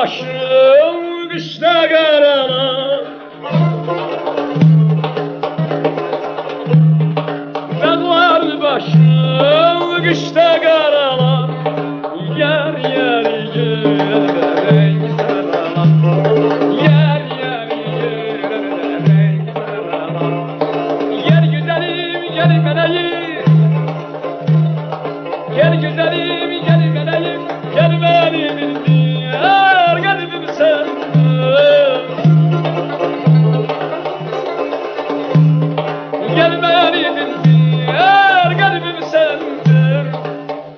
başım kışta karalar. Dağlar başım kışta karalar. Yer yer yer renk saralar. Yer yer yer renk saralar. Yer güzelim gel meleğim. Gel güzelim gel meleğim. Gel benim diyar kalbim sendir. Gel benim diyar kalbim sendir.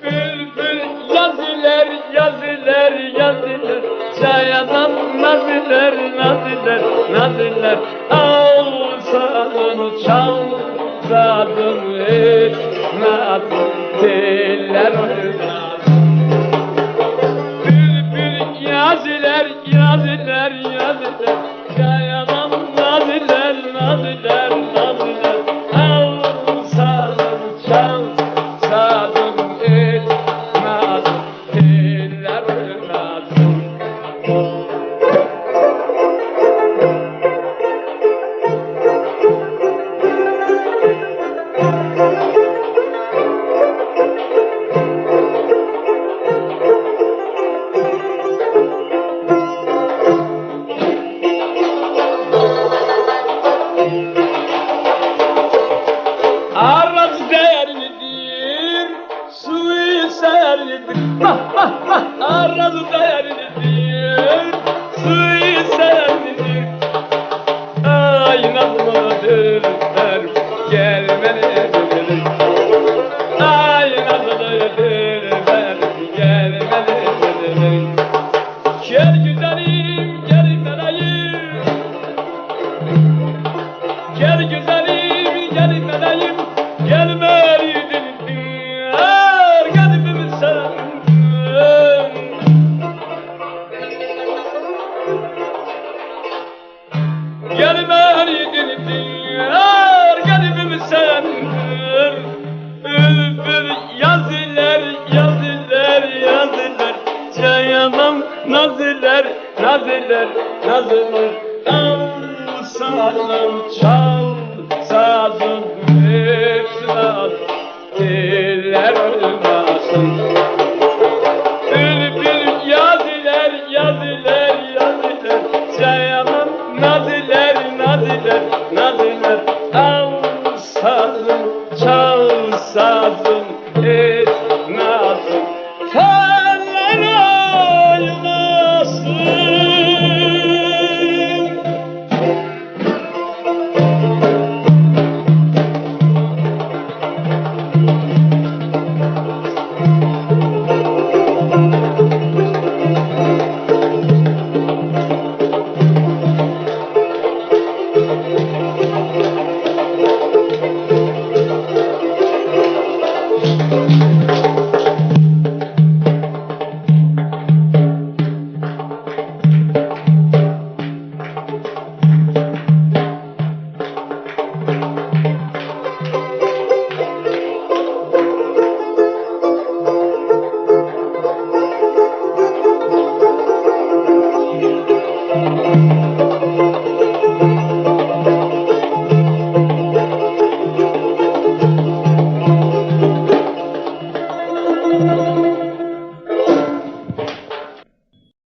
Bülbül yazılar yazılar yazılar. Çayadan naziler naziler naziler. Ağlasadın çalsadın etmedin teller oynadın. Bülbül yazılar yazılar yazılar. Çayadan naziler naziler naziler. Ağlasadın çalsadın etmedin teller oynadın. Araz değerlidir, suyu serlidir. Araz değerlidir, suyu serlidir. Ay nazlıdır, gelmelidir. Ay nazlıdır, gelmelidir. Gel güzelim, gel meleğim. Gel güzelim, gel meleğim. Gel beridin diyar kalbim sendir. Gel beridin diyar kalbim sendir. Bülbül yazılar yazılar yazılar. Çayamam naziler naziler naziler. Ağsalam çal.